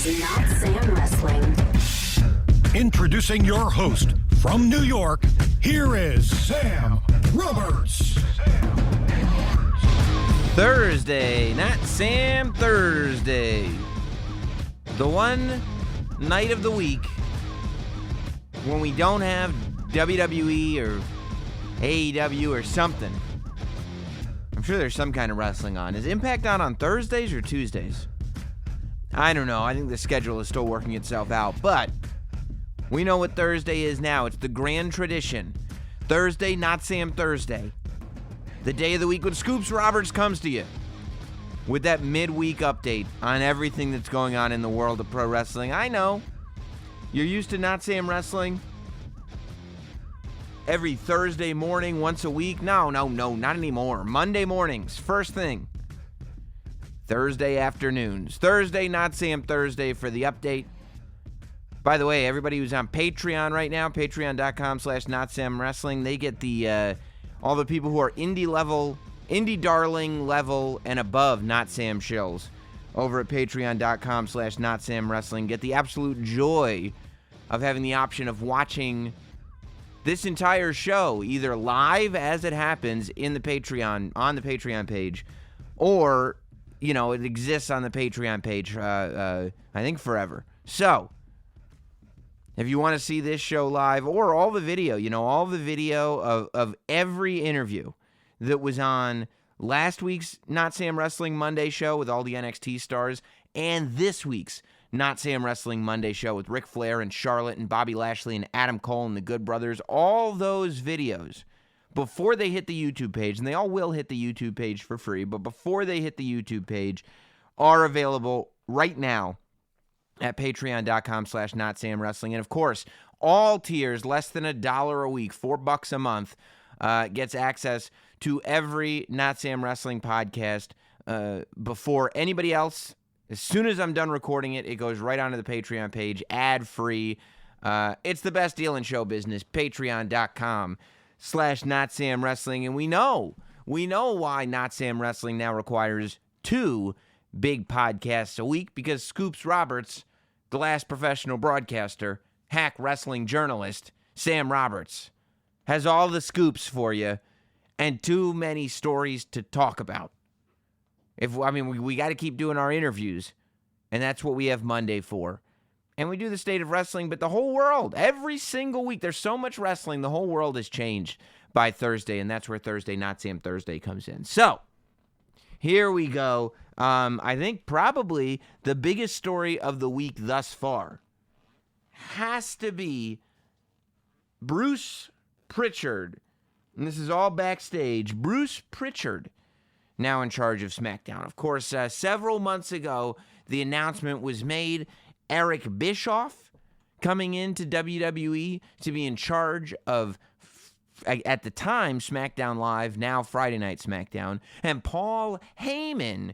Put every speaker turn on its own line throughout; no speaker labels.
is Not Sam Wrestling.
Introducing your host from New York, here is Sam Roberts.
Thursday, Not Sam Thursday. The one night of the week when we don't have WWE or AEW or something. I'm sure there's some kind of wrestling on. Is Impact on Thursdays or Tuesdays? I don't know. I think the schedule is still working itself out, but we know what Thursday is now. It's the grand tradition. Thursday, Not Sam Thursday. The day of the week when Scoops Roberts comes to you with that midweek update on everything that's going on in the world of pro wrestling. I know. You're used to Not Sam Wrestling every Thursday morning, once a week. No, not anymore. Monday mornings, first thing. Thursday afternoons. Thursday, Not Sam Thursday for the update. By the way, everybody who's on Patreon right now, patreon.com/NotSamWrestling, they get the all the people who are indie darling level and above Not Sam shills over at patreon.com/NotSamWrestling. Get the absolute joy of having the option of watching this entire show either live as it happens in the Patreon, on the Patreon page, or, you know, it exists on the Patreon page, I think forever. So, if you want to see this show live or all the video, all the video of every interview that was on last week's Not Sam Wrestling Monday show with all the NXT stars and this week's Not Sam Wrestling Monday show with Ric Flair and Charlotte and Bobby Lashley and Adam Cole and the Good Brothers, all those videos, before they hit the YouTube page, and they all will hit the YouTube page for free, but before they hit the YouTube page, are available right now at patreon.com/NotSamWrestling. And of course, all tiers less than $1 a week, $4 a month, gets access to every Not Sam Wrestling podcast before anybody else. As soon as I'm done recording it, it goes right onto the Patreon page, ad-free. It's the best deal in show business, patreon.com/NotSamWrestling. And we know why Not Sam Wrestling now requires 2 big podcasts a week, because Scoops Roberts, the last professional broadcaster, hack wrestling journalist, Sam Roberts, has all the scoops for you and too many stories to talk about. We got to keep doing our interviews, and that's what we have Monday for. And we do the state of wrestling, but the whole world, every single week, there's so much wrestling, the whole world has changed by Thursday, and that's where Thursday, Not Sam Thursday comes in. So, here we go. I think probably the biggest story of the week thus far has to be Bruce Prichard. And this is all backstage. Bruce Prichard, now in charge of SmackDown. Of course, several months ago, the announcement was made. Eric Bischoff coming into WWE to be in charge of, at the time, SmackDown Live, now Friday Night SmackDown. And Paul Heyman,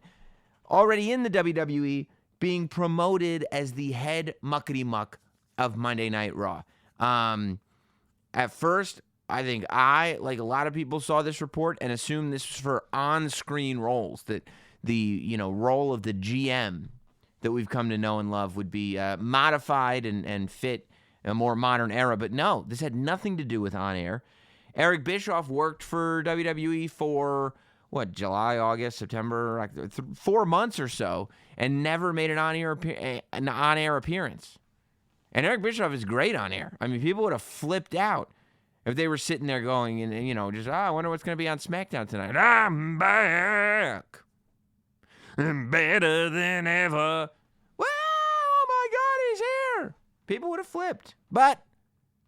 already in the WWE, being promoted as the head muckety-muck of Monday Night Raw. At first, I think like a lot of people, saw this report and assumed this was for on-screen roles, that the role of the GM that we've come to know and love would be modified and fit a more modern era. But no, this had nothing to do with on-air. Eric Bischoff worked for WWE for, July, August, September, 4 months or so, and never made an on-air appearance. And Eric Bischoff is great on air. I mean, people would have flipped out if they were sitting there going and I wonder what's going to be on SmackDown tonight. I'm back. And better than ever. Well, oh my God, he's here. People would have flipped. But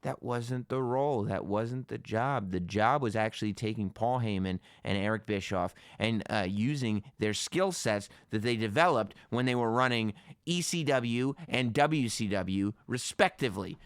that wasn't the role. That wasn't the job. The job was actually taking Paul Heyman and Eric Bischoff and using their skill sets that they developed when they were running ECW and WCW, respectively.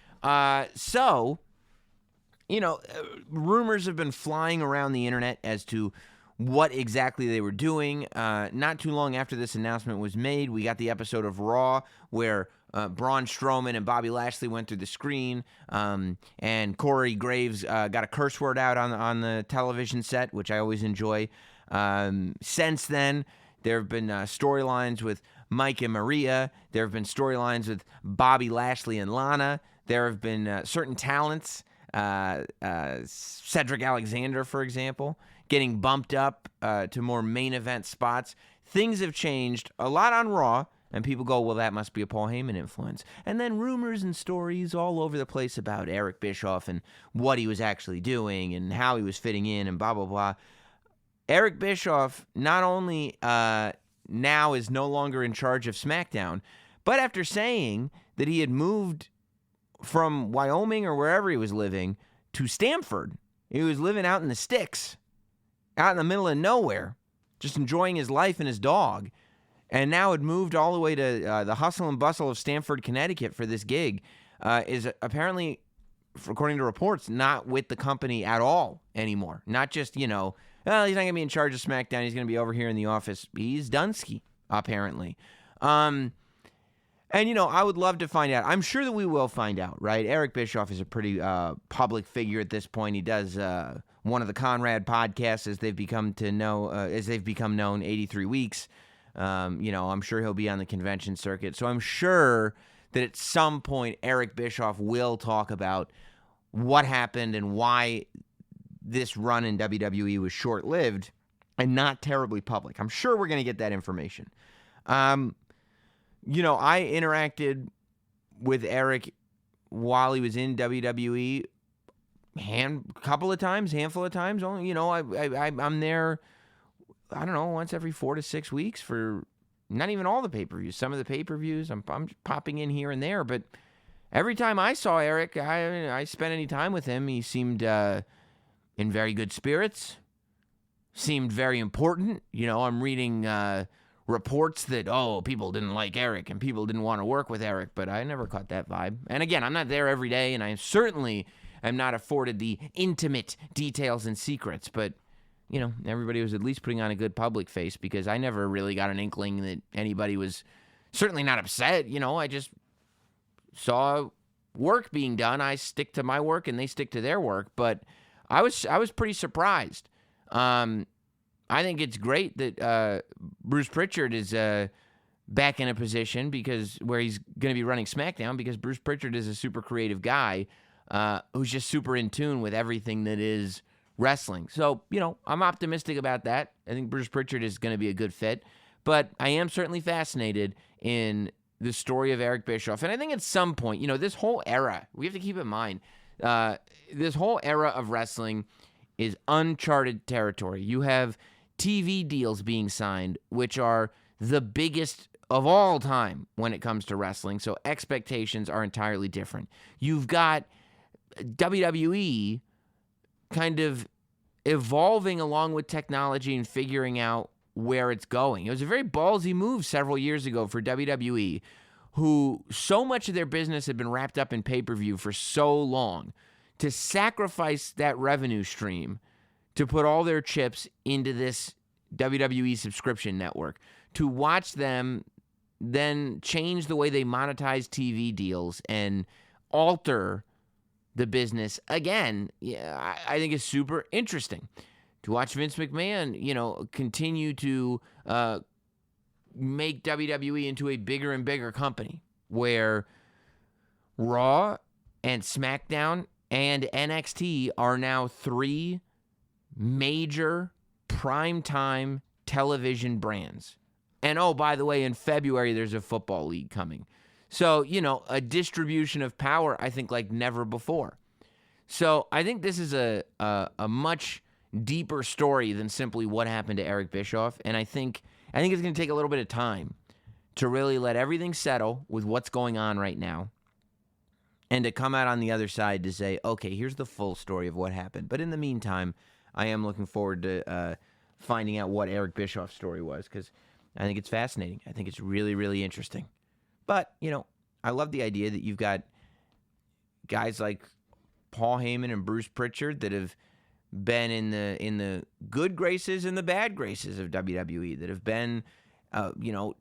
Rumors have been flying around the internet as to what exactly they were doing. Not too long after this announcement was made, we got the episode of Raw where Braun Strowman and Bobby Lashley went through the screen, and Corey Graves got a curse word out on the television set, which I always enjoy. Since then, There have been storylines with Mike and Maria. There have been storylines with Bobby Lashley and Lana. There have been certain talents, Cedric Alexander, for example, getting bumped up to more main event spots. Things have changed a lot on Raw, and people go, well, that must be a Paul Heyman influence. And then rumors and stories all over the place about Eric Bischoff and what he was actually doing and how he was fitting in and blah, blah, blah. Eric Bischoff not only now is no longer in charge of SmackDown, but after saying that he had moved from Wyoming or wherever he was living to Stamford, he was living out in the sticks, out in the middle of nowhere, just enjoying his life and his dog, and now had moved all the way to the hustle and bustle of Stamford, Connecticut for this gig, is apparently, according to reports, not with the company at all anymore. Not just, well, he's not going to be in charge of SmackDown. He's going to be over here in the office. He's Dunsky, apparently. And, I would love to find out. I'm sure that we will find out, right? Eric Bischoff is a pretty public figure at this point. He does one of the Conrad podcasts as they've become known, 83 Weeks. I'm sure he'll be on the convention circuit. So I'm sure that at some point Eric Bischoff will talk about what happened and why this run in WWE was short-lived and not terribly public. I'm sure we're going to get that information. I interacted with Eric while he was in WWE handful of times. Only, I'm there, I don't know, once every 4 to 6 weeks for not even all the pay-per-views. Some of the pay-per-views, I'm popping in here and there. But every time I saw Eric, I spent any time with him, he seemed in very good spirits, seemed very important. I'm reading reports that, people didn't like Eric and people didn't want to work with Eric, but I never caught that vibe. And again, I'm not there every day, and I certainly am not afforded the intimate details and secrets, but, everybody was at least putting on a good public face because I never really got an inkling that anybody was certainly not upset. I just saw work being done. I stick to my work and they stick to their work, but I was pretty surprised. I think it's great that Bruce Prichard is back in a position where he's going to be running SmackDown, because Bruce Prichard is a super creative guy who's just super in tune with everything that is wrestling. So, I'm optimistic about that. I think Bruce Prichard is going to be a good fit, but I am certainly fascinated in the story of Eric Bischoff. And I think at some point, this whole era, we have to keep in mind, this whole era of wrestling is uncharted territory. You have TV deals being signed, which are the biggest of all time when it comes to wrestling, so expectations are entirely different. You've got WWE kind of evolving along with technology and figuring out where it's going. It was a very ballsy move several years ago for WWE, who so much of their business had been wrapped up in pay-per-view for so long, to sacrifice that revenue stream to put all their chips into this WWE subscription network, to watch them then change the way they monetize TV deals and alter the business again. I think is super interesting. To watch Vince McMahon, continue to make WWE into a bigger and bigger company, where Raw and SmackDown and NXT are now 3 major primetime television brands. And by the way, in February, there's a football league coming. So, a distribution of power, I think, like never before. So I think this is a much deeper story than simply what happened to Eric Bischoff. And I think it's going to take a little bit of time to really let everything settle with what's going on right now, and to come out on the other side to say, okay, here's the full story of what happened. But in the meantime, I am looking forward to finding out what Eric Bischoff's story was, because I think it's fascinating. I think it's really, really interesting. But, I love the idea that you've got guys like Paul Heyman and Bruce Prichard that have been in the good graces and the bad graces of WWE, that have been,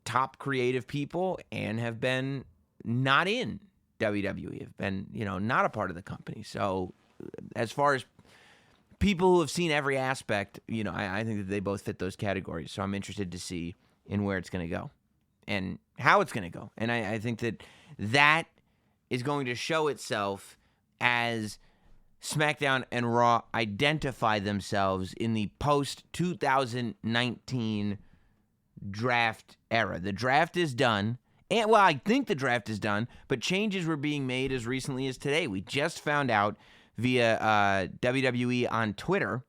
top creative people and have been not in WWE, have been, not a part of the company. So as far as people who have seen every aspect, I think that they both fit those categories. So I'm interested to see in where it's going to go and how it's going to go. And I think that is going to show itself as SmackDown and Raw identify themselves in the post-2019 draft era. The draft is done. And, well, I think the draft is done, but changes were being made as recently as today. We just found out via WWE on Twitter.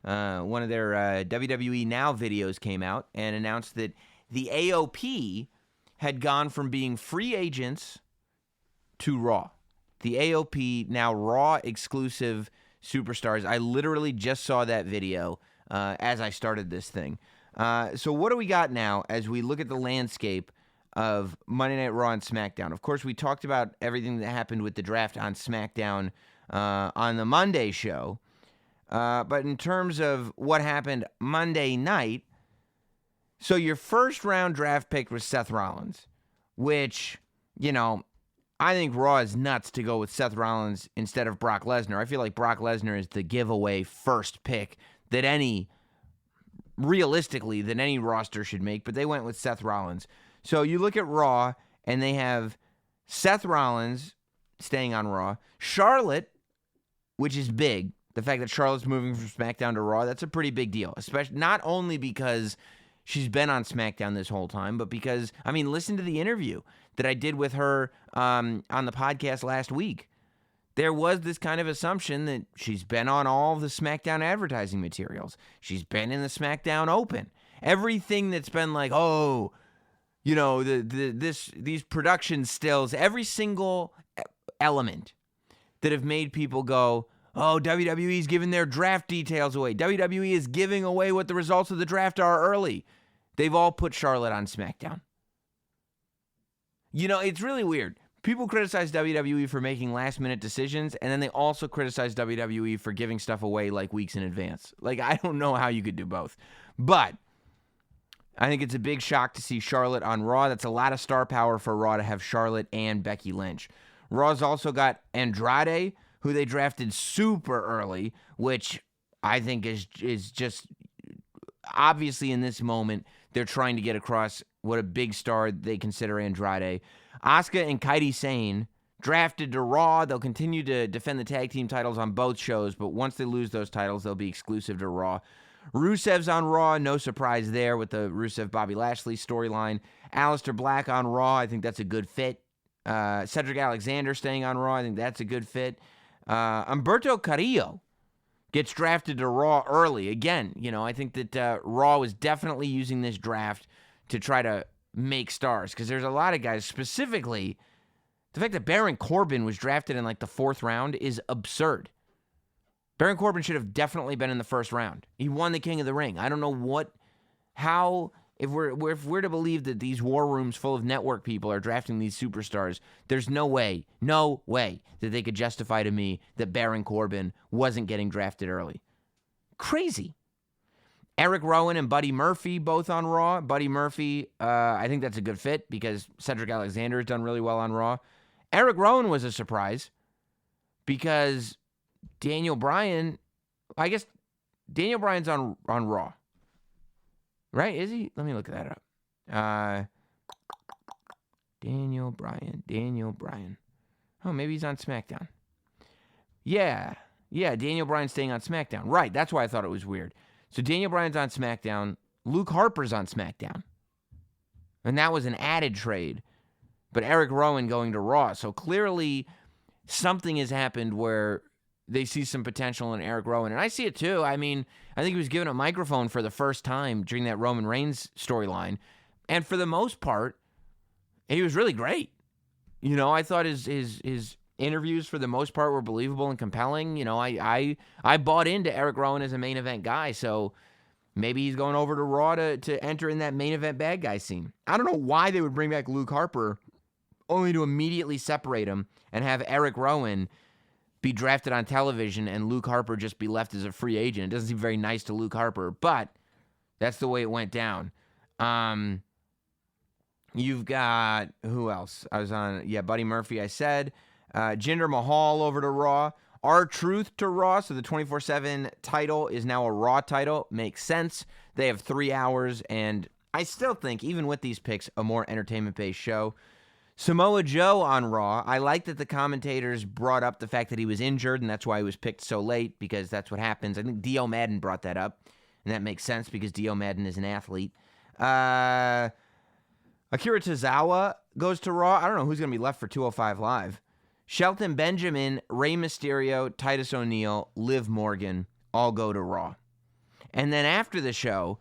One of their WWE Now videos came out and announced that the AOP had gone from being free agents to Raw. The AOP, now Raw exclusive superstars. I literally just saw that video as I started this thing. So what do we got now as we look at the landscape of Monday Night Raw and SmackDown? Of course, we talked about everything that happened with the draft on SmackDown on the Monday show. But in terms of what happened Monday night, so your first round draft pick was Seth Rollins, which, I think Raw is nuts to go with Seth Rollins instead of Brock Lesnar. I feel like Brock Lesnar is the giveaway first pick that any roster should make, but they went with Seth Rollins. So you look at Raw, and they have Seth Rollins staying on Raw, Charlotte, which is big. The fact that Charlotte's moving from SmackDown to Raw, that's a pretty big deal, especially not only because she's been on SmackDown this whole time, but because, listen to the interview that I did with her on the podcast last week. There was this kind of assumption that she's been on all the SmackDown advertising materials. She's been in the SmackDown Open. Everything that's been like, these production stills, every single element that have made people go, oh, WWE's giving their draft details away. WWE is giving away what the results of the draft are early. They've all put Charlotte on SmackDown. It's really weird. People criticize WWE for making last-minute decisions, and then they also criticize WWE for giving stuff away like weeks in advance. I don't know how you could do both. But I think it's a big shock to see Charlotte on Raw. That's a lot of star power for Raw to have Charlotte and Becky Lynch. Raw's also got Andrade, who they drafted super early, which I think is just obviously in this moment they're trying to get across what a big star they consider Andrade. Asuka and Kairi Sane drafted to Raw. They'll continue to defend the tag team titles on both shows, but once they lose those titles, they'll be exclusive to Raw. Rusev's on Raw, no surprise there with the Rusev-Bobby Lashley storyline. Aleister Black on Raw, I think that's a good fit. Cedric Alexander staying on Raw, I think that's a good fit. Humberto Carrillo gets drafted to Raw early. Again, I think that Raw was definitely using this draft to try to make stars, because there's a lot of guys, specifically the fact that Baron Corbin was drafted in the 4th round is absurd. Baron Corbin should have definitely been in the 1st round. He won the King of the Ring. I don't know if we're to believe that these war rooms full of network people are drafting these superstars, there's no way that they could justify to me that Baron Corbin wasn't getting drafted early. Crazy. Eric Rowan and Buddy Murphy both on Raw. Buddy Murphy, I think that's a good fit because Cedric Alexander has done really well on Raw. Eric Rowan was a surprise because Daniel Bryan's on Raw. Right? Is he? Let me look that up. Daniel Bryan. Oh, maybe he's on SmackDown. Yeah, Daniel Bryan's staying on SmackDown. Right, that's why I thought it was weird. So Daniel Bryan's on SmackDown. Luke Harper's on SmackDown. And that was an added trade. But Eric Rowan going to Raw. So clearly something has happened where they see some potential in Eric Rowan. And I see it too. I think he was given a microphone for the first time during that Roman Reigns storyline. And for the most part, he was really great. I thought his interviews for the most part were believable and compelling. I bought into Eric Rowan as a main event guy, so maybe he's going over to Raw to enter in that main event bad guy scene. I don't know why they would bring back Luke Harper only to immediately separate him and have Eric Rowan be drafted on television and Luke Harper just be left as a free agent. It doesn't seem very nice to Luke Harper, but that's the way it went down. You've got, who else? I was on, Buddy Murphy, I said. Jinder Mahal over to Raw. R-Truth to Raw, so the 24/7 title is now a Raw title. Makes sense. They have 3 hours, and I still think, even with these picks, a more entertainment-based show. Samoa Joe on Raw. I like that the commentators brought up the fact that he was injured, and that's why he was picked so late, because that's what happens. I think Dio Madden brought that up, and that makes sense because Dio Madden is an athlete. Akira Tozawa goes to Raw. I don't know who's going to be left for 205 Live. Shelton Benjamin, Rey Mysterio, Titus O'Neil, Liv Morgan all go to Raw. And then after the show,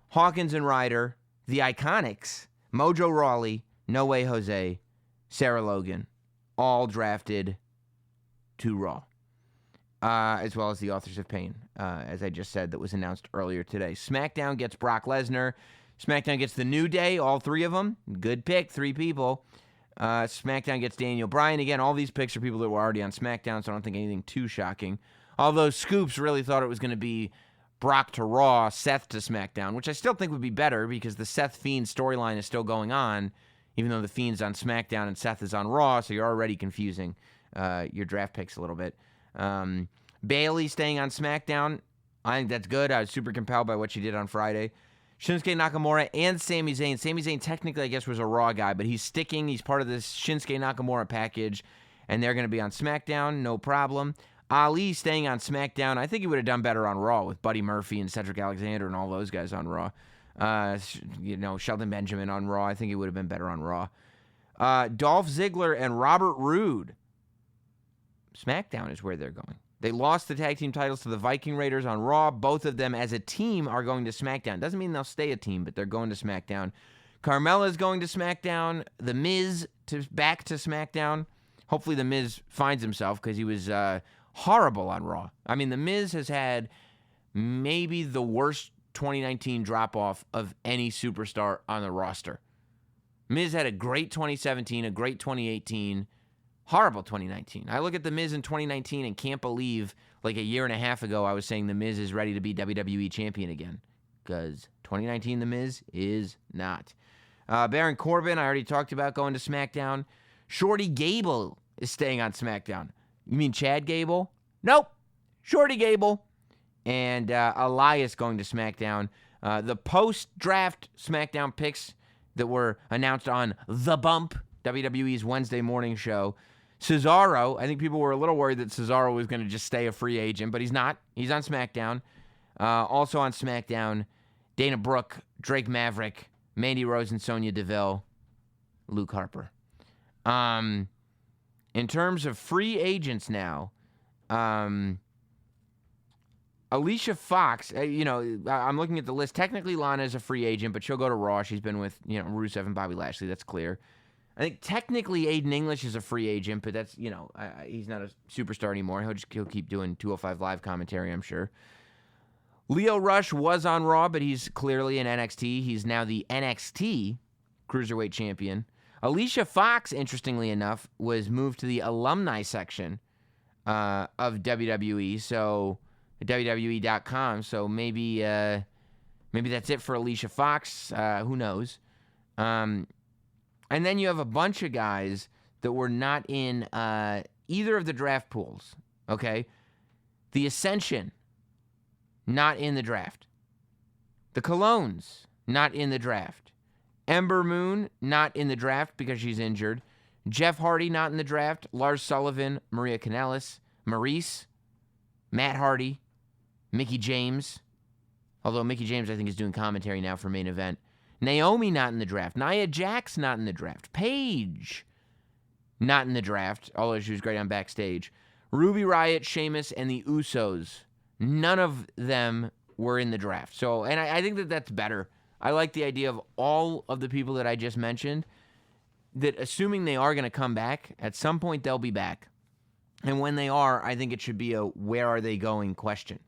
Hawkins and Ryder, the Iconics, Mojo Rawley, No Way Jose, Sarah Logan, all drafted to Raw, as well as the Authors of Pain, as I just said, that was announced earlier today. SmackDown gets Brock Lesnar. SmackDown gets The New Day, all three of them. Good pick, three people. SmackDown gets Daniel Bryan. Again, all these picks are people that were already on SmackDown, so I don't think anything too shocking. Although Scoops really thought it was going to be Brock to Raw, Seth to SmackDown, which I still think would be better because the Seth Fiend storyline is still going on, even though the Fiend's on SmackDown and Seth is on Raw, so you're already confusing your draft picks a little bit. Bayley staying on SmackDown, I think that's good. I was super compelled by what she did on Friday. Shinsuke Nakamura and Sami Zayn. Sami Zayn technically, I guess, was a Raw guy, but he's sticking. He's part of this Shinsuke Nakamura package, and they're going to be on SmackDown, no problem. Ali staying on SmackDown. I think he would have done better on Raw with Buddy Murphy and Cedric Alexander and all those guys on Raw. Shelton Benjamin on Raw. I think he would have been better on Raw. Dolph Ziggler and Robert Roode. SmackDown is where they're going. They lost the tag team titles to the Viking Raiders on Raw. Both of them as a team are going to SmackDown. Doesn't mean they'll stay a team, but they're going to SmackDown. Carmella's going to SmackDown. The Miz back to SmackDown. Hopefully the Miz finds himself because he was horrible on Raw. I mean, the Miz has had maybe the worst 2019 drop-off of any superstar on the roster. Miz had a great 2017, a great 2018, horrible 2019. I look at the Miz in 2019 and can't believe, like a year and a half ago, I was saying the Miz is ready to be WWE champion again. Because 2019, the Miz is not. Baron Corbin, I already talked about going to SmackDown. Shorty Gable is staying on SmackDown. You mean Chad Gable? Nope. Shorty Gable. And Elias going to SmackDown. The post-draft SmackDown picks that were announced on The Bump, WWE's Wednesday morning show. Cesaro, I think people were a little worried that Cesaro was going to just stay a free agent, but he's not. He's on SmackDown. Also on SmackDown, Dana Brooke, Drake Maverick, Mandy Rose and Sonya Deville, Luke Harper. In terms of free agents now, Alicia Fox, I'm looking at the list. Technically, Lana is a free agent, but she'll go to Raw. She's been with, Rusev and Bobby Lashley. That's clear. I think technically Aiden English is a free agent, but that's, he's not a superstar anymore. He'll keep doing 205 Live commentary, I'm sure. Lio Rush was on Raw, but he's clearly in NXT. He's now the NXT Cruiserweight Champion. Alicia Fox, interestingly enough, was moved to the alumni section of WWE, so WWE.com. So maybe that's it for Alicia Fox. Who knows? And then you have a bunch of guys that were not in either of the draft pools. Okay, the Ascension, not in the draft. The Colognes, not in the draft. Ember Moon, not in the draft because she's injured. Jeff Hardy, not in the draft. Lars Sullivan, Maria Kanellis, Maurice, Matt Hardy, Mickie James. Although Mickie James, I think, is doing commentary now for Main Event. Naomi, not in the draft. Nia Jax, not in the draft. Paige, not in the draft, although she was great on Backstage. Ruby Riott, Sheamus, and the Usos. None of them were in the draft. So, and I think that that's better. I like the idea of all of the people that I just mentioned, that assuming they are going to come back, at some point they'll be back. And when they are, I think it should be a where are they going question.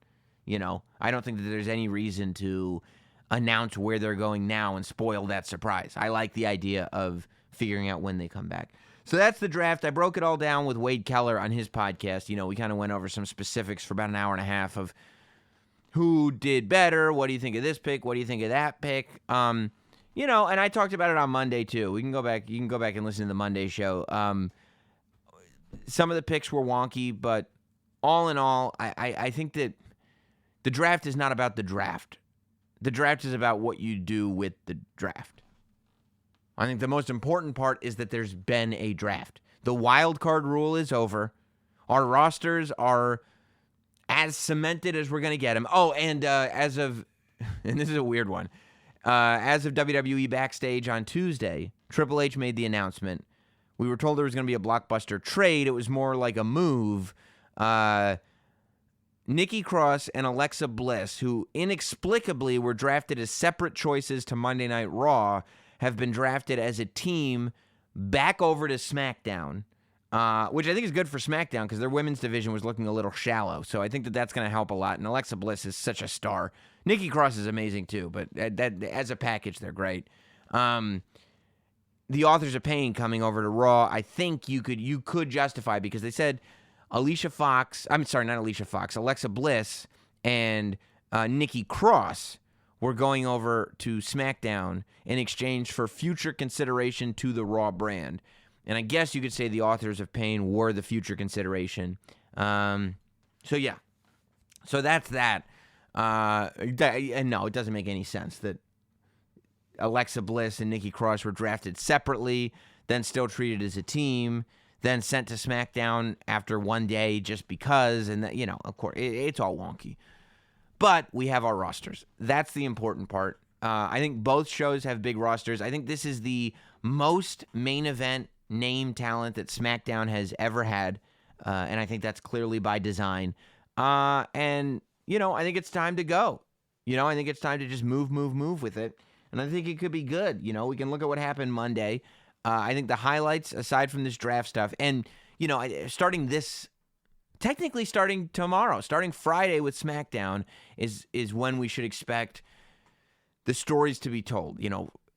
I don't think that there's any reason to announce where they're going now and spoil that surprise. I like the idea of figuring out when they come back. So that's the draft. I broke it all down with Wade Keller on his podcast. We kind of went over some specifics for about an hour and a half of who did better, what do you think of this pick, what do you think of that pick. And I talked about it on Monday too. You can go back and listen to the Monday show. Some of the picks were wonky, but all in all, I think that the draft is not about the draft. the draft is about what you do with the draft. I think the most important part is that there's been a draft. The wild card rule is over. Our rosters are as cemented as we're going to get them. Oh, and as of, and this is a weird one, as of WWE Backstage on Tuesday, Triple H made the announcement. We were told there was going to be a blockbuster trade. It was more like a move. Nikki Cross and Alexa Bliss, who inexplicably were drafted as separate choices to Monday Night Raw, have been drafted as a team back over to SmackDown, which I think is good for SmackDown because their women's division was looking a little shallow. So I think that that's going to help a lot. And Alexa Bliss is such a star. Nikki Cross is amazing too, but that as a package, they're great. The Authors of Pain coming over to Raw, I think you could justify because they said Alexa Bliss and Nikki Cross were going over to SmackDown in exchange for future consideration to the Raw brand. And I guess you could say the Authors of Pain were the future consideration. So that's that. And no, it doesn't make any sense that Alexa Bliss and Nikki Cross were drafted separately, then still treated as a team, then sent to SmackDown after one day just because. And, of course, it's all wonky. But we have our rosters. That's the important part. I think both shows have big rosters. I think this is the most main event name talent that SmackDown has ever had. And I think that's clearly by design. I think it's time to go. I think it's time to just move with it. And I think it could be good. We can look at what happened Monday. I think the highlights, aside from this draft stuff, and, technically starting tomorrow, starting Friday with SmackDown is when we should expect the stories to be told.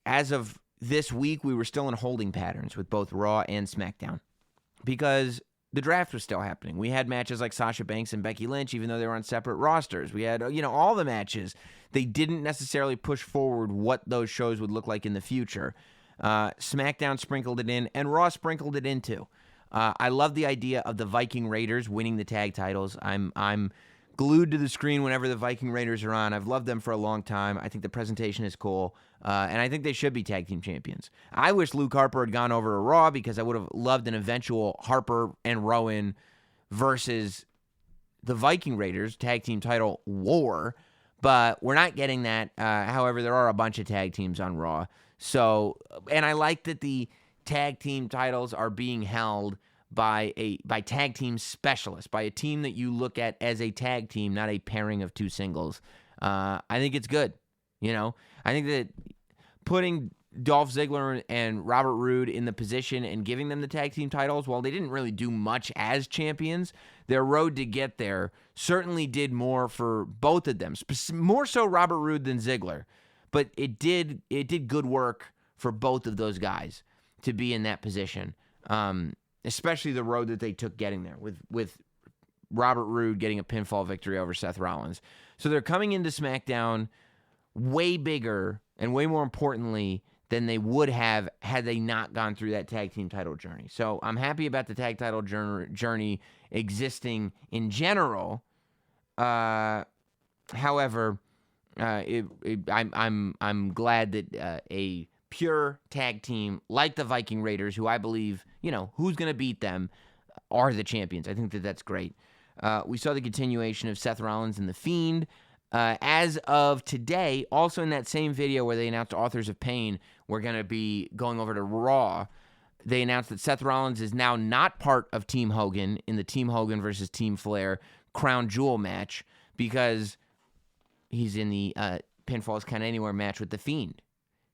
As of this week, we were still in holding patterns with both Raw and SmackDown because the draft was still happening. We had matches like Sasha Banks and Becky Lynch, even though they were on separate rosters. We had, all the matches. They didn't necessarily push forward what those shows would look like in the future. SmackDown sprinkled it in, and Raw sprinkled it in too. I love the idea of the Viking Raiders winning the tag titles. I'm glued to the screen whenever the Viking Raiders are on. I've loved them for a long time. I think the presentation is cool, and I think they should be tag team champions. I wish Luke Harper had gone over to Raw because I would have loved an eventual Harper and Rowan versus the Viking Raiders tag team title war, but we're not getting that. However, there are a bunch of tag teams on Raw. So, and I like that the tag team titles are being held by tag team specialists, by a team that you look at as a tag team, not a pairing of two singles. I think it's good. I think that putting Dolph Ziggler and Robert Roode in the position and giving them the tag team titles, while they didn't really do much as champions, their road to get there certainly did more for both of them. More so Robert Roode than Ziggler. But it did good work for both of those guys to be in that position, especially the road that they took getting there with Robert Roode getting a pinfall victory over Seth Rollins. So they're coming into SmackDown way bigger and way more importantly than they would have had they not gone through that tag team title journey. So I'm happy about the tag title journey existing in general. However, I'm glad that a pure tag team like the Viking Raiders, who I believe, who's going to beat them, are the champions. I think that that's great. We saw the continuation of Seth Rollins and The Fiend. As of today, also in that same video where they announced Authors of Pain, we're going to be going over to Raw. They announced that Seth Rollins is now not part of Team Hogan in the Team Hogan versus Team Flair Crown Jewel match because he's in the Pinfalls Count Anywhere match with The Fiend.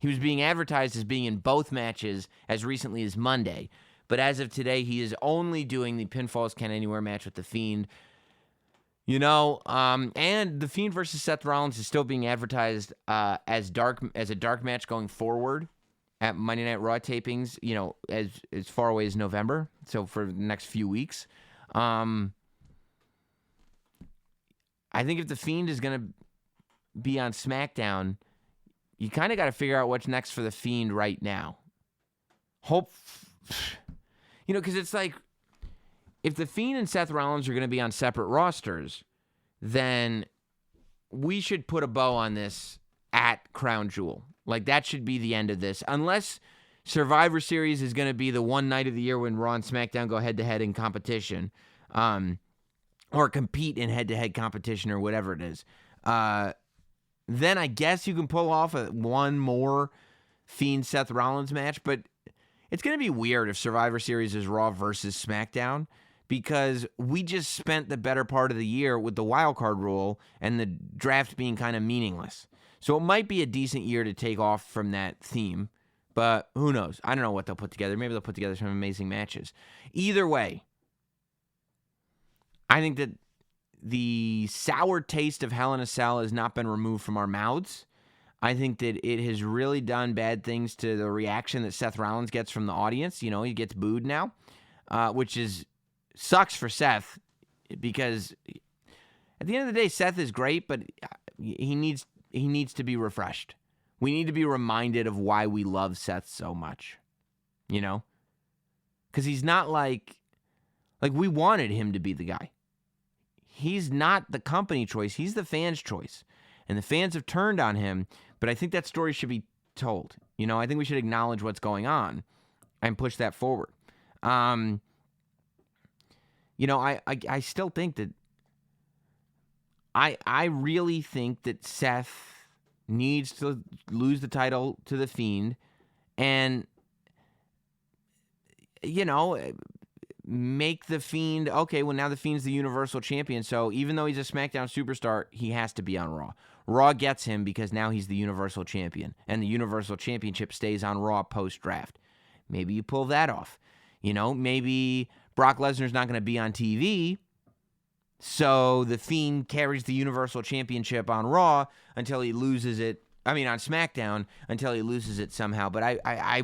He was being advertised as being in both matches as recently as Monday. But as of today, he is only doing the Pinfalls Count Anywhere match with The Fiend. And The Fiend versus Seth Rollins is still being advertised as a dark match going forward at Monday Night Raw tapings, as far away as November. So for the next few weeks. I think if The Fiend is going to be on SmackDown, you kind of got to figure out what's next for The Fiend right now. Because it's like, if The Fiend and Seth Rollins are going to be on separate rosters, then we should put a bow on this at Crown Jewel. Like, that should be the end of this. Unless Survivor Series is going to be the one night of the year when Raw and SmackDown go head-to-head in competition, or compete in head-to-head competition or whatever it is. Then I guess you can pull off one more Fiend Seth Rollins match, but it's going to be weird if Survivor Series is Raw versus SmackDown, because we just spent the better part of the year with the wild card rule and the draft being kind of meaningless. So it might be a decent year to take off from that theme, but who knows? I don't know what they'll put together. Maybe they'll put together some amazing matches. Either way, I think that the sour taste of Hell in a Cell has not been removed from our mouths. I think that it has really done bad things to the reaction that Seth Rollins gets from the audience. You know, he gets booed now, which sucks for Seth, because at the end of the day, Seth is great, but he needs to be refreshed. We need to be reminded of why we love Seth so much, you know? Because he's not like we wanted him to be the guy. He's not the company choice. He's the fans' choice. And the fans have turned on him, but I think that story should be told. You know, I think we should acknowledge what's going on and push that forward. You know, I still think that I really think that Seth needs to lose the title to The Fiend and, you know, make The Fiend, okay, well, now The Fiend's the Universal Champion, so even though he's a SmackDown superstar, he has to be on Raw. Raw gets him because now he's the Universal Champion, and the Universal Championship stays on Raw post-draft. Maybe you pull that off. You know, maybe Brock Lesnar's not going to be on TV, so The Fiend carries the Universal Championship on Raw until he loses it, on SmackDown, until he loses it somehow. But I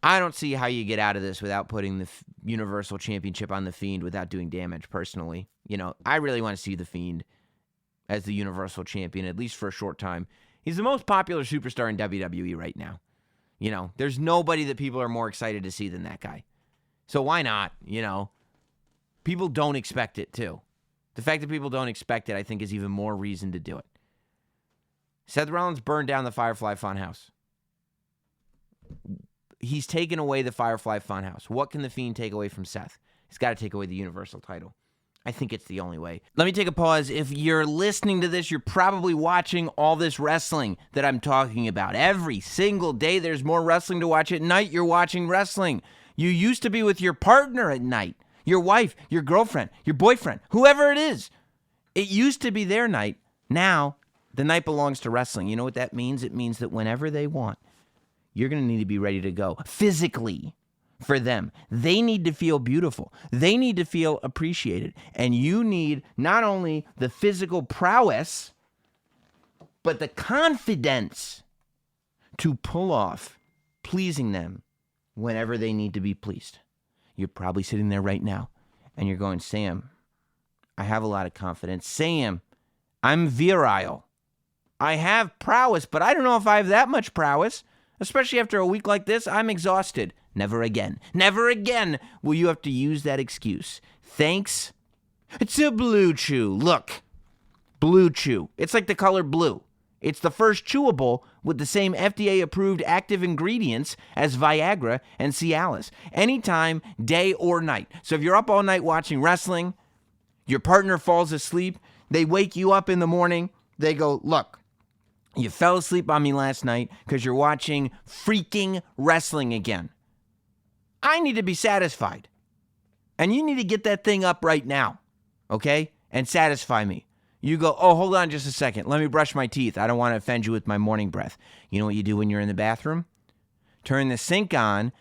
don't see how you get out of this without putting the Universal Championship on The Fiend without doing damage, personally. You know, I really want to see The Fiend as the Universal Champion, at least for a short time. He's the most popular superstar in WWE right now. You know, there's nobody that people are more excited to see than that guy. So why not, you know? People don't expect it, too. The fact that people don't expect it, I think, is even more reason to do it. Seth Rollins burned down the Firefly Funhouse. He's taken away the Firefly Funhouse. What can The Fiend take away from Seth? He's got to take away the Universal title. I think it's the only way. Let me take a pause. If you're listening to this, you're probably watching all this wrestling that I'm talking about. Every single day there's more wrestling to watch. At night, you're watching wrestling. You used to be with your partner at night, your wife, your girlfriend, your boyfriend, whoever it is. It used to be their night. Now, the night belongs to wrestling. You know what that means? It means that whenever they want, you're going to need to be ready to go physically for them. They need to feel beautiful. They need to feel appreciated. And you need not only the physical prowess, but the confidence to pull off pleasing them whenever they need to be pleased. You're probably sitting there right now and you're going, Sam, I have a lot of confidence. Sam, I'm virile. I have prowess, but I don't know if I have that much prowess. Especially after a week like this, I'm exhausted. Never again. Never again will you have to use that excuse. Thanks to Blue Chew. Look, Blue Chew. It's like the color blue. It's the first chewable with the same FDA-approved active ingredients as Viagra and Cialis. Anytime, day or night. So if you're up all night watching wrestling, your partner falls asleep, they wake you up in the morning, they go, look, you fell asleep on me last night because you're watching freaking wrestling again. I need to be satisfied. And you need to get that thing up right now, okay? And satisfy me. You go, oh, hold on just a second. Let me brush my teeth. I don't want to offend you with my morning breath. You know what you do when you're in the bathroom? Turn the sink on,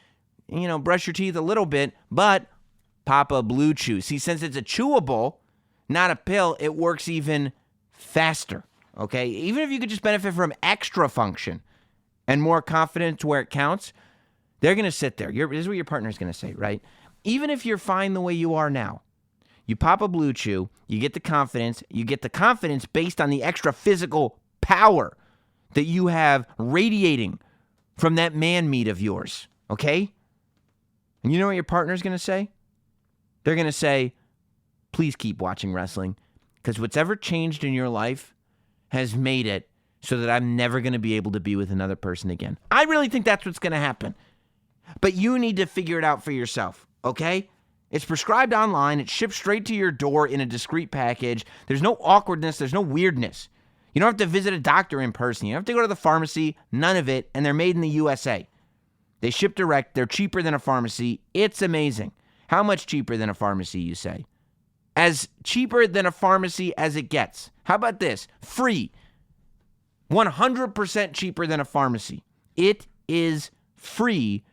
brush your teeth a little bit, but pop a Blue Chew. See, since it's a chewable, not a pill, it works even faster. Okay, even if you could just benefit from extra function and more confidence where it counts, they're going to sit there. This is what your partner's going to say, right? Even if you're fine the way you are now, you pop a Blue Chew, you get the confidence based on the extra physical power that you have radiating from that man meat of yours, okay? And you know what your partner's going to say? They're going to say, please keep watching wrestling, because what's ever changed in your life has made it so that I'm never going to be able to be with another person again. I really think that's what's going to happen. But you need to figure it out for yourself, okay? It's prescribed online. It's shipped straight to your door in a discreet package. There's no awkwardness. There's no weirdness. You don't have to visit a doctor in person. You don't have to go to the pharmacy. None of it. And they're made in the USA. They ship direct. They're cheaper than a pharmacy. It's amazing. How much cheaper than a pharmacy, you say? As cheaper than a pharmacy as it gets. How about this? Free. 100% cheaper than a pharmacy. It is free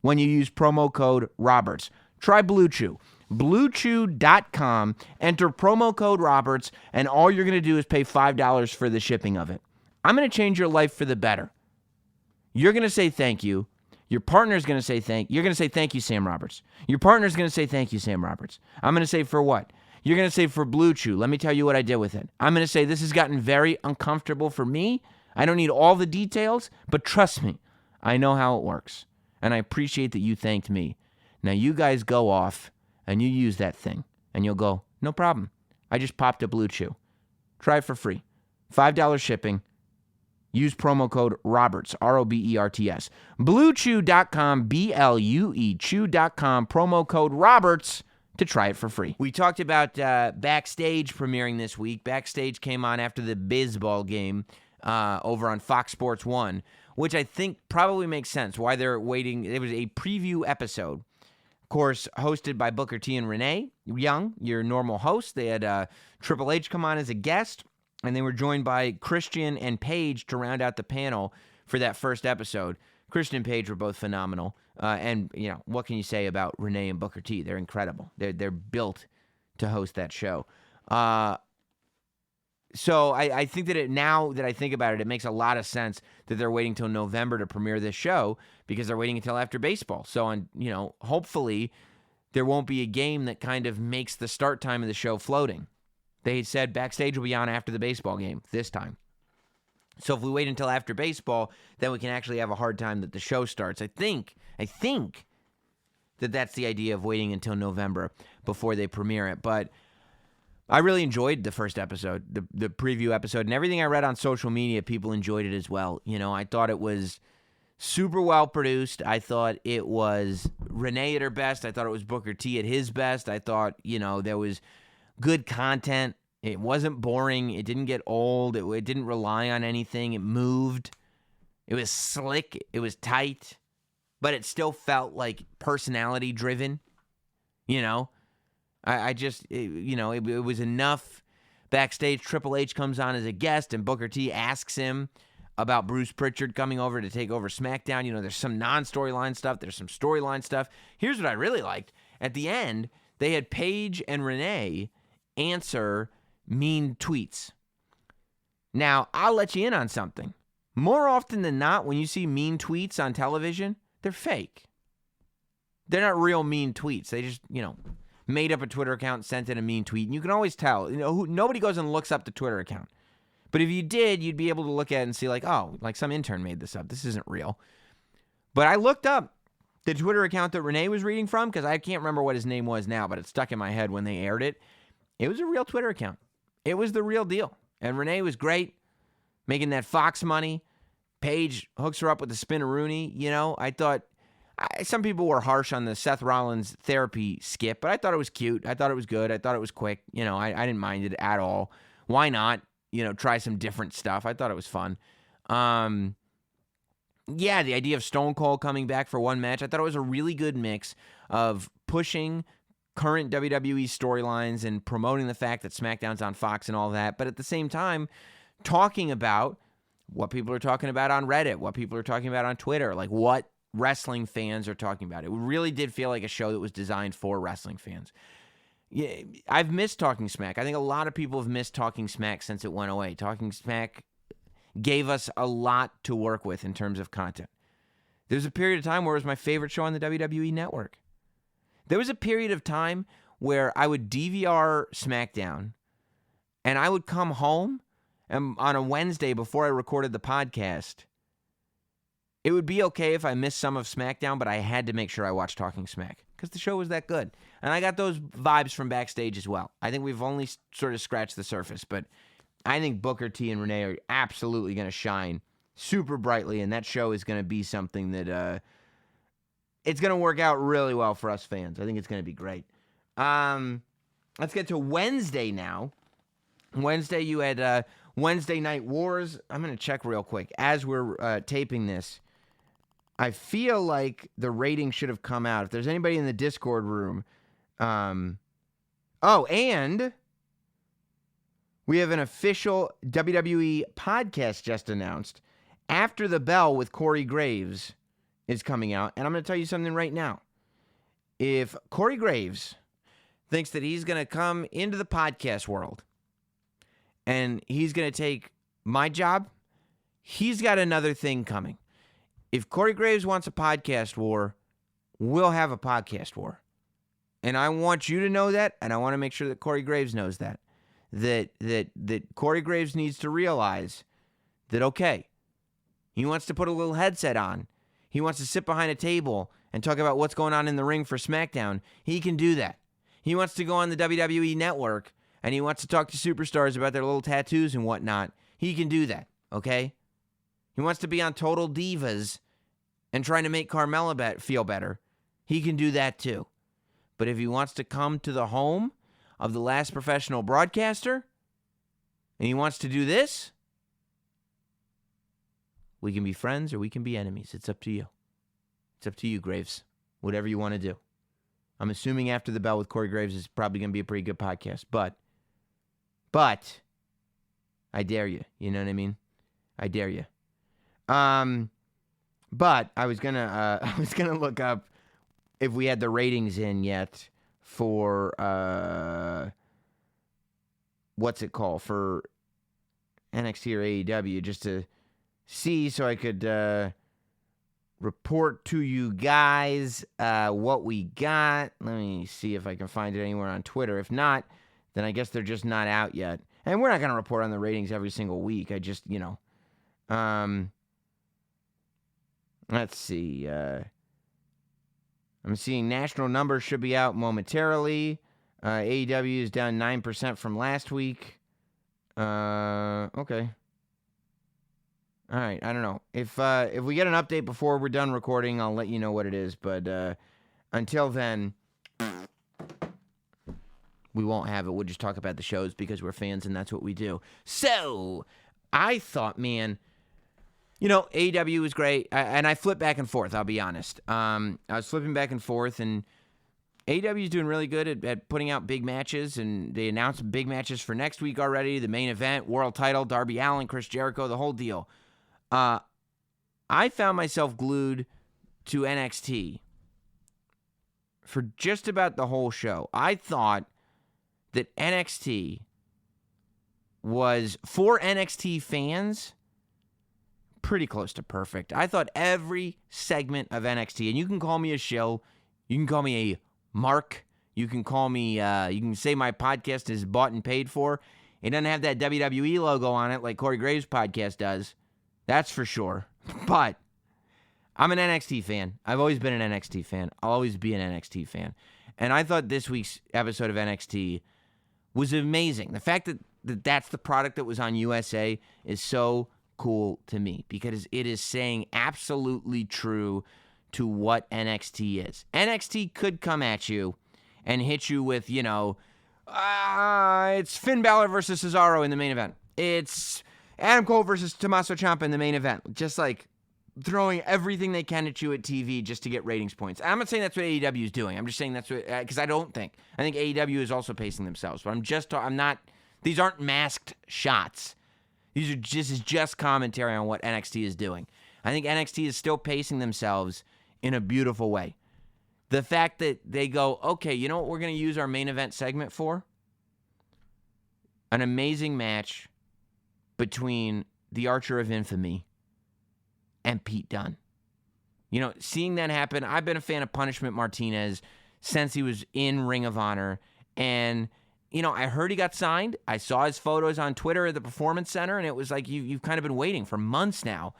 when you use promo code Roberts. Try Blue Chew. BlueChew.com. Enter promo code Roberts, and all you're going to do is pay $5 for the shipping of it. I'm going to change your life for the better. You're going to say thank you. Your partner's going to say You're going to say thank you, Sam Roberts. Your partner's going to say thank you, Sam Roberts. I'm going to say for what? You're going to say for Blue Chew. Let me tell you what I did with it. I'm going to say this has gotten very uncomfortable for me. I don't need all the details, but trust me, I know how it works. And I appreciate that you thanked me. Now you guys go off and you use that thing. And you'll go, no problem. I just popped a Blue Chew. Try it for free. $5 shipping. Use promo code Roberts, Roberts. BlueChew.com, BLUE, Chew.com, promo code Roberts to try it for free. We talked about Backstage premiering this week. Backstage came on after the Bisball game over on Fox Sports 1, which I think probably makes sense why they're waiting. It was a preview episode, of course, hosted by Booker T and Renee Young, your normal host. They had Triple H come on as a guest, and they were joined by Christian and Paige to round out the panel for that first episode. Christian and Paige were both phenomenal. And, you know, what can you say about Renee and Booker T? They're incredible. They're built to host that show. So I think that now that I think about it, it makes a lot of sense that they're waiting till November to premiere this show because they're waiting until after baseball. So, hopefully there won't be a game that kind of makes the start time of the show floating. They said Backstage will be on after the baseball game this time. So if we wait until after baseball, then we can actually have a hard time that the show starts. I think that that's the idea of waiting until November before they premiere it. But I really enjoyed the first episode, the preview episode, and everything I read on social media, people enjoyed it as well. I thought it was super well produced. I thought it was Renee at her best. I thought it was Booker T at his best. I thought, there was good content. It wasn't boring. It didn't get old. It didn't rely on anything. It moved. It was slick. It was tight. But it still felt like personality driven. I just, it was enough. Backstage, Triple H comes on as a guest, and Booker T asks him about Bruce Prichard coming over to take over SmackDown. There's some non-storyline stuff. There's some storyline stuff. Here's what I really liked. At the end, they had Paige and Renee answer mean tweets. Now, I'll let you in on something. More often than not, when you see mean tweets on television, they're fake. They're not real mean tweets. They just, made up a Twitter account, sent in a mean tweet. And you can always tell. Nobody goes and looks up the Twitter account. But if you did, you'd be able to look at it and see like some intern made this up. This isn't real. But I looked up the Twitter account that Renee was reading from because I can't remember what his name was now, but it stuck in my head when they aired it. It was a real Twitter account. It was the real deal. And Renee was great, making that Fox money. Paige hooks her up with the spin-a-rooney. I thought some people were harsh on the Seth Rollins therapy skip, but I thought it was cute. I thought it was good. I thought it was quick. I didn't mind it at all. Why not, try some different stuff? I thought it was fun. The idea of Stone Cold coming back for one match, I thought it was a really good mix of pushing current WWE storylines and promoting the fact that SmackDown's on Fox and all that, but at the same time, talking about what people are talking about on Reddit, what people are talking about on Twitter, like what wrestling fans are talking about. It really did feel like a show that was designed for wrestling fans. Yeah, I've missed Talking Smack. I think a lot of people have missed Talking Smack since it went away. Talking Smack gave us a lot to work with in terms of content. There's a period of time where it was my favorite show on the WWE Network. There was a period of time where I would DVR SmackDown, and I would come home, and on a Wednesday before I recorded the podcast, it would be okay if I missed some of SmackDown, but I had to make sure I watched Talking Smack because the show was that good. And I got those vibes from Backstage as well. I think we've only sort of scratched the surface, but I think Booker T and Renee are absolutely going to shine super brightly, and that show is going to be something that it's going to work out really well for us fans. I think it's going to be great. Let's get to Wednesday now. Wednesday, you had Wednesday Night Wars. I'm going to check real quick. As we're taping this, I feel like the rating should have come out. If there's anybody in the Discord room. And we have an official WWE podcast just announced. After the Bell with Corey Graves is coming out. And I'm going to tell you something right now. If Corey Graves thinks that he's going to come into the podcast world and he's going to take my job, he's got another thing coming. If Corey Graves wants a podcast war, we'll have a podcast war. And I want you to know that, and I want to make sure that Corey Graves knows that. That Corey Graves needs to realize that, okay, he wants to put a little headset on. He wants to sit behind a table and talk about what's going on in the ring for SmackDown. He can do that. He wants to go on the WWE Network, and he wants to talk to superstars about their little tattoos and whatnot. He can do that, okay? He wants to be on Total Divas and trying to make Carmella feel better. He can do that too. But if he wants to come to the home of the last professional broadcaster, and he wants to do this, we can be friends or we can be enemies. It's up to you. It's up to you, Graves. Whatever you want to do. I'm assuming After the Bell with Corey Graves is probably going to be a pretty good podcast. But I dare you. You know what I mean? I dare you. But I was gonna look up if we had the ratings in yet for what's it called, for NXT or AEW, just to see so I could report to you guys what we got. Let me see if I can find it anywhere on Twitter. If not, then I guess they're just not out yet. And we're not going to report on the ratings every single week. I just, let's see. I'm seeing national numbers should be out momentarily. AEW is down 9% from last week. Okay. All right, I don't know. If we get an update before we're done recording, I'll let you know what it is. But until then, we won't have it. We'll just talk about the shows because we're fans and that's what we do. So I thought, man, AEW was great. And I flipped back and forth, I'll be honest. I was flipping back and forth, and AEW is doing really good at putting out big matches, and they announced big matches for next week already. The main event, world title, Darby Allin, Chris Jericho, the whole deal. I found myself glued to NXT for just about the whole show. I thought that NXT was, for NXT fans, pretty close to perfect. I thought every segment of NXT, and you can call me a shill, you can call me a mark, you can call me, you can say my podcast is bought and paid for. It doesn't have that WWE logo on it like Corey Graves' podcast does. That's for sure. But I'm an NXT fan. I've always been an NXT fan. I'll always be an NXT fan. And I thought this week's episode of NXT was amazing. The fact that that's the product that was on USA is so cool to me because it is saying absolutely true to what NXT is. NXT could come at you and hit you with, it's Finn Balor versus Cesaro in the main event. It's Adam Cole versus Tommaso Ciampa in the main event. Just like throwing everything they can at you at TV just to get ratings points. I'm not saying that's what AEW is doing. I'm just saying that's what, because I think AEW is also pacing themselves. But these aren't masked shots. This is just commentary on what NXT is doing. I think NXT is still pacing themselves in a beautiful way. The fact that they go, okay, you know what we're going to use our main event segment for? An amazing match between the Archer of Infamy and Pete Dunne. Seeing that happen, I've been a fan of Punishment Martinez since he was in Ring of Honor. And, I heard he got signed. I saw his photos on Twitter at the Performance Center, and it was like you've kind of been waiting for months now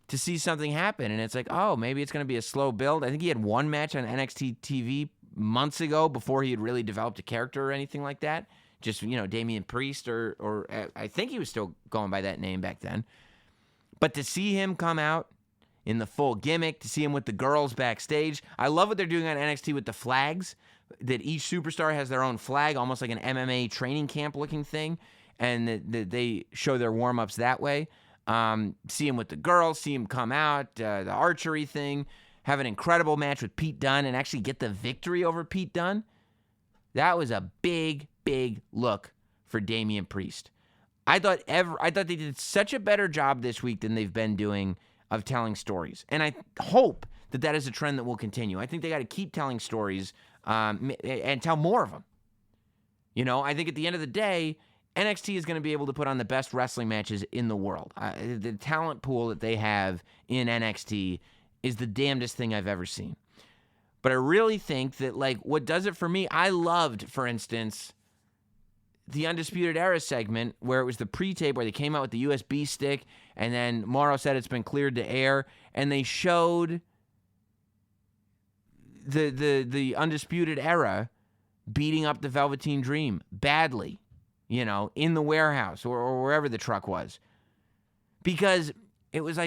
to see something happen. And it's like, oh, maybe it's going to be a slow build. I think he had one match on NXT TV months ago before he had really developed a character or anything like that. just, Damian Priest, or I think he was still going by that name back then. But to see him come out in the full gimmick, to see him with the girls backstage. I love what they're doing on NXT with the flags, that each superstar has their own flag, almost like an MMA training camp looking thing, and that they show their warm-ups that way. See him with the girls, see him come out, the archery thing, have an incredible match with Pete Dunne and actually get the victory over Pete Dunne. That was a big, big look for Damian Priest. I thought they did such a better job this week than they've been doing of telling stories. And I hope that is a trend that will continue. I think they got to keep telling stories and tell more of them. I think at the end of the day, NXT is going to be able to put on the best wrestling matches in the world. The talent pool that they have in NXT is the damnedest thing I've ever seen. But I really think that, what does it for me, I loved, for instance, the Undisputed Era segment where it was the pre-tape where they came out with the USB stick and then Morrow said it's been cleared to air, and they showed the Undisputed Era beating up the Velveteen Dream badly, in the warehouse or wherever the truck was. Because it was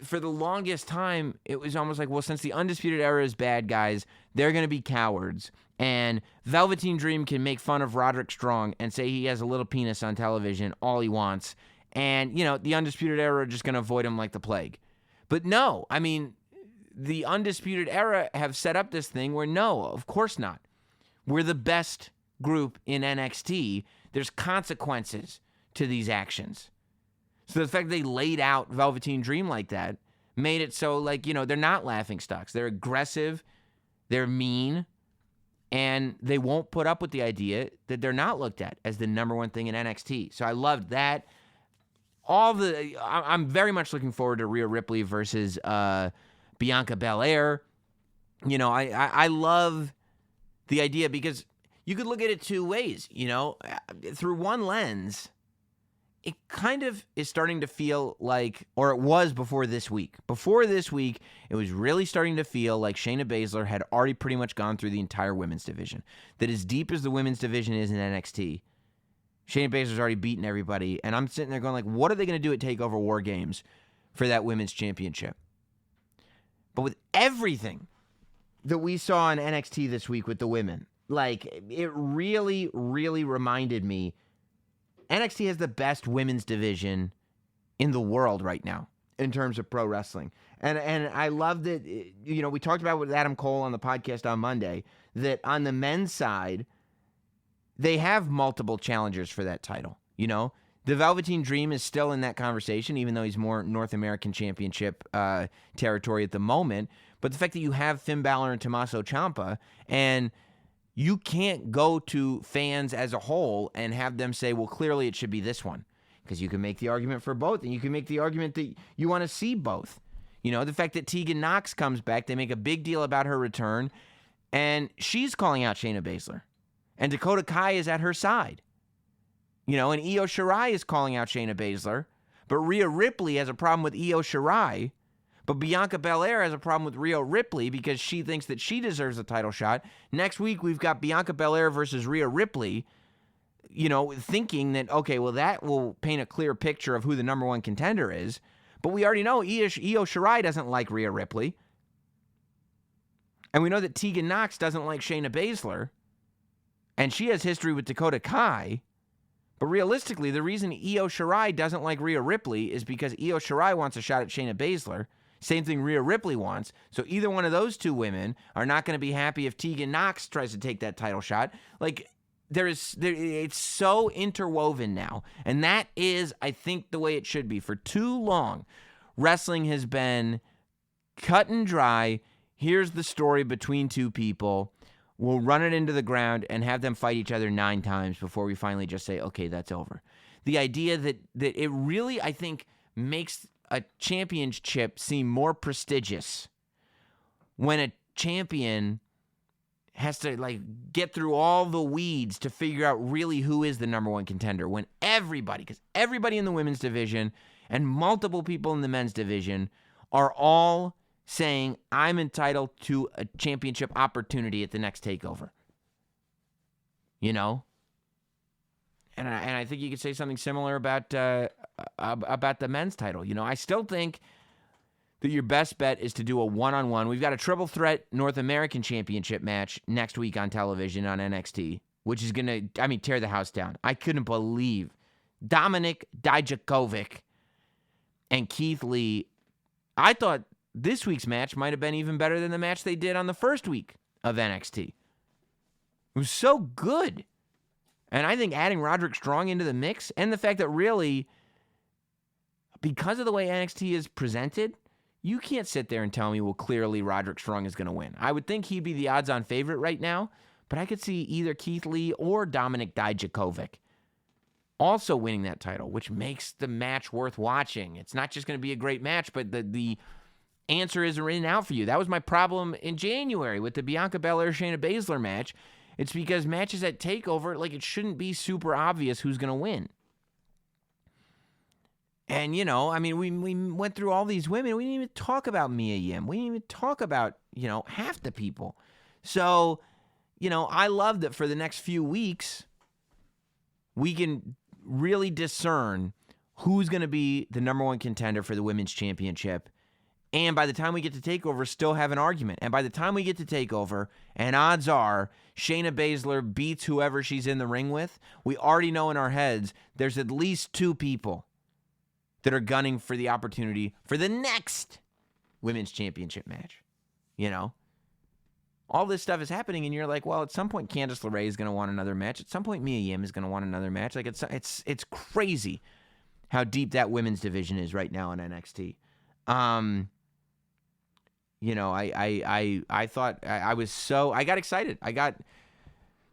for the longest time, it was almost like, well, since the Undisputed Era is bad guys, they're going to be cowards. And Velveteen Dream can make fun of Roderick Strong and say he has a little penis on television, all he wants. And, the Undisputed Era are just going to avoid him like the plague. But no, the Undisputed Era have set up this thing where no, of course not. We're the best group in NXT. There's consequences to these actions. So the fact they laid out Velveteen Dream like that made it so, they're not laughingstocks. They're aggressive, they're mean, and they won't put up with the idea that they're not looked at as the number one thing in NXT. So I loved that. I'm very much looking forward to Rhea Ripley versus Bianca Belair. I love the idea because you could look at it two ways. Through one lens, it kind of is starting to feel like, or it was before this week. Before this week, it was really starting to feel like Shayna Baszler had already pretty much gone through the entire women's division. That as deep as the women's division is in NXT, Shayna Baszler's already beaten everybody. And I'm sitting there going what are they going to do at TakeOver War Games for that women's championship? But with everything that we saw in NXT this week with the women, it really, really reminded me NXT has the best women's division in the world right now in terms of pro wrestling. And I love that, we talked about with Adam Cole on the podcast on Monday, that on the men's side, they have multiple challengers for that title. The Velveteen Dream is still in that conversation, even though he's more North American Championship territory at the moment. But the fact that you have Finn Balor and Tommaso Ciampa, and you can't go to fans as a whole and have them say, well, clearly it should be this one. Because you can make the argument for both, and you can make the argument that you want to see both. The fact that Tegan Knox comes back, they make a big deal about her return, and she's calling out Shayna Baszler. And Dakota Kai is at her side. And Io Shirai is calling out Shayna Baszler, but Rhea Ripley has a problem with Io Shirai. But Bianca Belair has a problem with Rhea Ripley because she thinks that she deserves a title shot. Next week, we've got Bianca Belair versus Rhea Ripley, thinking that, okay, well, that will paint a clear picture of who the number one contender is. But we already know Io Shirai doesn't like Rhea Ripley. And we know that Tegan Knox doesn't like Shayna Baszler. And she has history with Dakota Kai. But realistically, the reason Io Shirai doesn't like Rhea Ripley is because Io Shirai wants a shot at Shayna Baszler. Same thing Rhea Ripley wants. So either one of those two women are not going to be happy if Tegan Knox tries to take that title shot. It's so interwoven now. And that is, I think, the way it should be. For too long, wrestling has been cut and dry. Here's the story between two people. We'll run it into the ground and have them fight each other 9 times before we finally just say, okay, that's over. The idea that it really, I think, makes a championship seem more prestigious when a champion has to get through all the weeds to figure out really who is the number one contender, when because everybody in the women's division and multiple people in the men's division are all saying, I'm entitled to a championship opportunity at the next TakeOver. you know? And I think you could say something similar about the men's title. You know, I still think that your best bet is to do a one-on-one. We've got a triple threat North American Championship match next week on television on NXT, which is going to, tear the house down. I couldn't believe Dominik Dijakovic and Keith Lee. I thought this week's match might have been even better than the match they did on the first week of NXT. It was so good. And I think adding Roderick Strong into the mix and the fact that really, because of the way NXT is presented, you can't sit there and tell me, well, clearly Roderick Strong is going to win. I would think he'd be the odds-on favorite right now, but I could see either Keith Lee or Dominik Dijakovic also winning that title, which makes the match worth watching. It's not just going to be a great match, but the answer is written out for you. That was my problem in January with the Bianca Belair Shayna Baszler match. It's because matches at TakeOver, like, it shouldn't be super obvious who's going to win. And, you know, I mean, we went through all these women. We didn't even talk about Mia Yim. We didn't even talk about, you know, half the people. So, you know, I love that for the next few weeks, we can really discern who's going to be the number one contender for the Women's Championship. And by the time we get to TakeOver, still have an argument. And by the time we get to TakeOver, and odds are Shayna Baszler beats whoever she's in the ring with, we already know in our heads there's at least two people that are gunning for the opportunity for the next Women's Championship match. You know? All this stuff is happening, and you're like, well, at some point Candice LeRae is going to want another match. At some point Mia Yim is going to want another match. Like, it's crazy how deep that women's division is right now in NXT. You know, I thought I got excited. I got,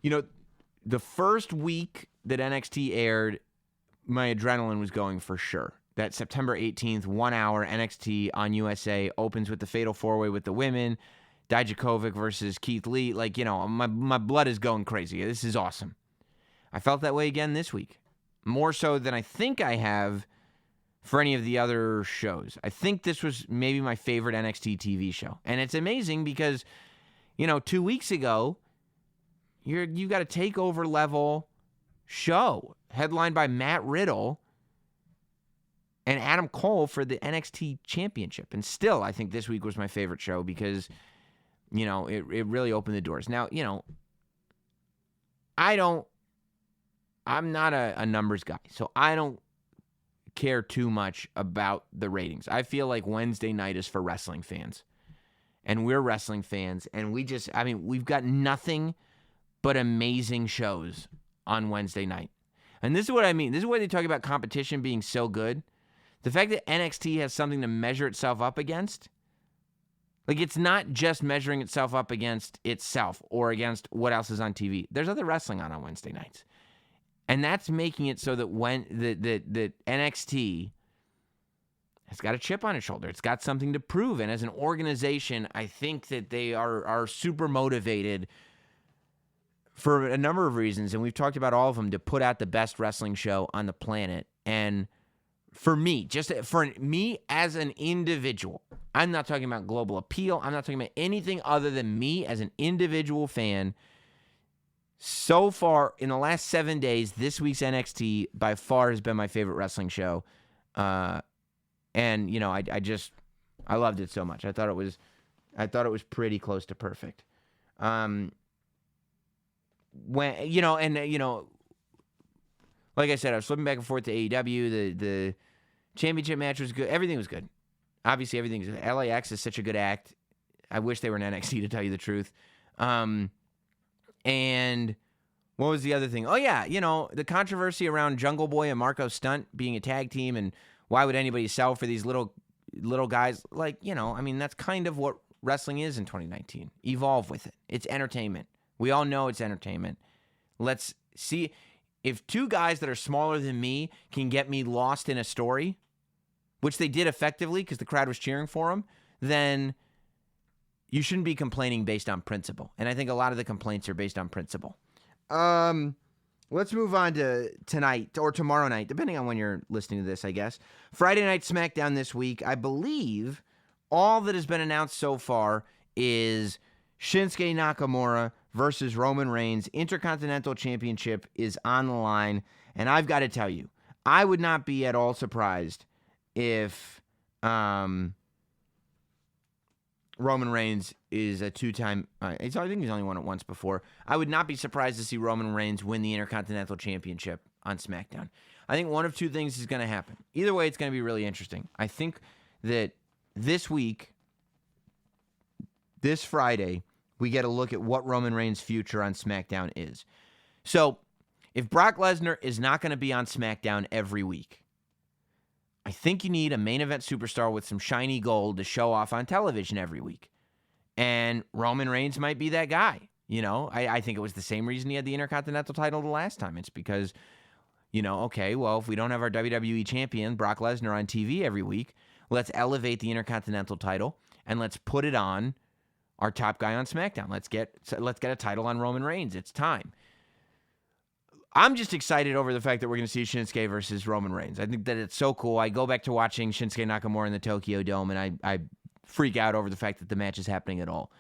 you know, the first week that NXT aired, my adrenaline was going for sure. That September 18th, 1 hour NXT on USA opens with the Fatal 4-Way with the women, Dijakovic versus Keith Lee. Like, you know, my blood is going crazy. This is awesome. I felt that way again this week. More so than I think I have for any of the other shows. I think this was maybe my favorite NXT TV show. And it's amazing because, you know, 2 weeks ago, you got a TakeOver level show headlined by Matt Riddle and Adam Cole for the NXT Championship. And still, I think this week was my favorite show because, you know, it really opened the doors. Now, you know, I'm not a numbers guy, so I don't care too much about the ratings. I feel like Wednesday night is for wrestling fans. And we're wrestling fans, and we've got nothing but amazing shows on Wednesday night. And this is what I mean. This is why they talk about competition being so good. The fact that NXT has something to measure itself up against, like, it's not just measuring itself up against itself or against what else is on TV. There's other wrestling on Wednesday nights. And that's making it so that when the NXT has got a chip on its shoulder. It's got something to prove. And as an organization, I think that they are super motivated for a number of reasons. And we've talked about all of them, to put out the best wrestling show on the planet. And for me, just for me as an individual, I'm not talking about global appeal. I'm not talking about anything other than me as an individual fan. So far, in the last 7 days, this week's NXT by far has been my favorite wrestling show. And, you know, I loved it so much. I thought it was pretty close to perfect. When, you know, and, you know, like I said, I was flipping back and forth to AEW. The championship match was good. Everything was good. Obviously, everything's good. LAX is such a good act. I wish they were in NXT, to tell you the truth. And what was the other thing? Oh, yeah, you know, the controversy around Jungle Boy and Marco Stunt being a tag team, and why would anybody sell for these little guys? Like, you know, I mean, that's kind of what wrestling is in 2019. Evolve with it. It's entertainment. We all know it's entertainment. Let's see. If two guys that are smaller than me can get me lost in a story, which they did effectively because the crowd was cheering for them, then you shouldn't be complaining based on principle. And I think a lot of the complaints are based on principle. Let's move on to tonight or tomorrow night, depending on when you're listening to this, I guess. Friday Night Smackdown this week. I believe all that has been announced so far is Shinsuke Nakamura versus Roman Reigns. Intercontinental Championship is on the line. And I've got to tell you, I would not be at all surprised if Roman Reigns is a two-time... I think he's only won it once before. I would not be surprised to see Roman Reigns win the Intercontinental Championship on SmackDown. I think one of two things is going to happen. Either way, it's going to be really interesting. I think that this week, this Friday, we get a look at what Roman Reigns' future on SmackDown is. So, if Brock Lesnar is not going to be on SmackDown every week, I think you need a main event superstar with some shiny gold to show off on television every week. And Roman Reigns might be that guy. You know, I think it was the same reason he had the Intercontinental title the last time. It's because, you know, okay, well, if we don't have our WWE champion, Brock Lesnar, on TV every week, let's elevate the Intercontinental title and let's put it on our top guy on SmackDown. Let's get a title on Roman Reigns. It's time. I'm just excited over the fact that we're going to see Shinsuke versus Roman Reigns. I think that it's so cool. I go back to watching Shinsuke Nakamura in the Tokyo Dome, and I freak out over the fact that the match is happening at all.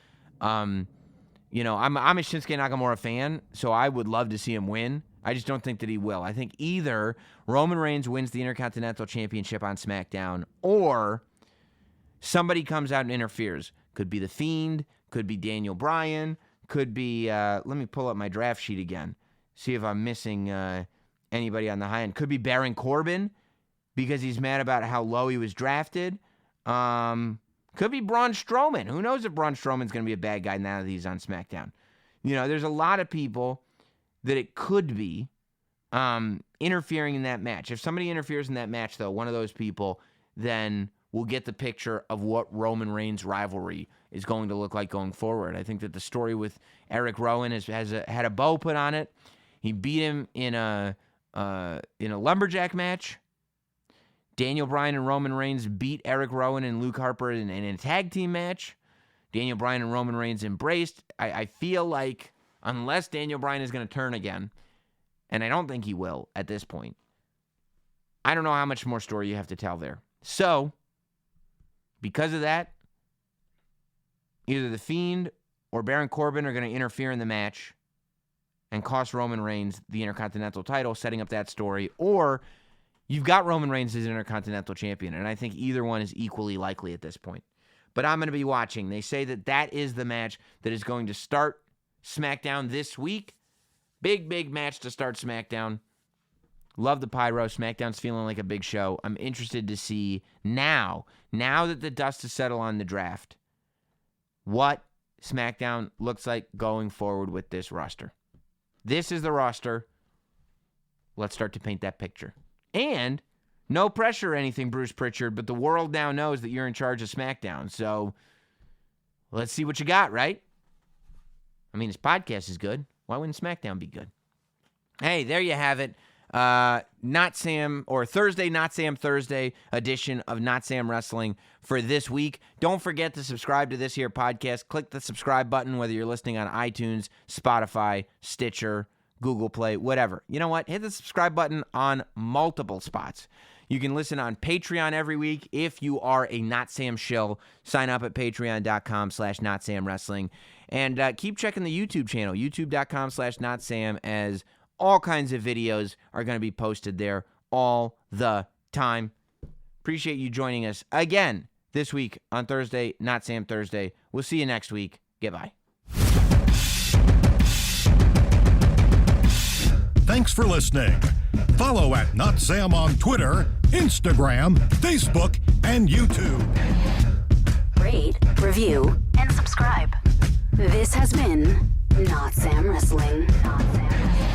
You know, I'm a Shinsuke Nakamura fan, so I would love to see him win. I just don't think that he will. I think either Roman Reigns wins the Intercontinental Championship on SmackDown, or somebody comes out and interferes. Could be The Fiend, could be Daniel Bryan, could be, let me pull up my draft sheet again, see if I'm missing anybody on the high end. Could be Baron Corbin, because he's mad about how low he was drafted. Could be Braun Strowman. Who knows if Braun Strowman's going to be a bad guy now that he's on SmackDown. You know, there's a lot of people that it could be interfering in that match. If somebody interferes in that match, though, one of those people, then we'll get the picture of what Roman Reigns' rivalry is going to look like going forward. I think that the story with Eric Rowan has had a bow put on it. He beat him in a lumberjack match. Daniel Bryan and Roman Reigns beat Eric Rowan and Luke Harper in a tag team match. Daniel Bryan and Roman Reigns embraced. I feel like unless Daniel Bryan is going to turn again, and I don't think he will at this point, I don't know how much more story you have to tell there. So, because of that, either The Fiend or Baron Corbin are going to interfere in the match and cost Roman Reigns the Intercontinental title, setting up that story, or you've got Roman Reigns as Intercontinental Champion, and I think either one is equally likely at this point. But I'm going to be watching. They say that that is the match that is going to start SmackDown this week. Big, big match to start SmackDown. Love the pyro. SmackDown's feeling like a big show. I'm interested to see now that the dust has settled on the draft, what SmackDown looks like going forward with this roster. This is the roster. Let's start to paint that picture. And no pressure or anything, Bruce Prichard, but the world now knows that you're in charge of SmackDown. So let's see what you got, right? I mean, this podcast is good. Why wouldn't SmackDown be good? Hey, there you have it. Not Sam, or Thursday, Not Sam Thursday edition of Not Sam Wrestling for this week. Don't forget to subscribe to this here podcast. Click the subscribe button, whether you're listening on iTunes, Spotify, Stitcher, Google Play, whatever. You know what? Hit the subscribe button on multiple spots. You can listen on Patreon every week. If you are a Not Sam shill, sign up at patreon.com/NotSamWrestling. And keep checking the YouTube channel, youtube.com/NotSam, as all kinds of videos are going to be posted there all the time. Appreciate you joining us again this week on Thursday, Not Sam Thursday. We'll see you next week. Goodbye.
Thanks for listening. Follow at Not Sam on Twitter, Instagram, Facebook, and YouTube.
Rate, review, and subscribe. This has been Not Sam Wrestling. Not Sam Wrestling.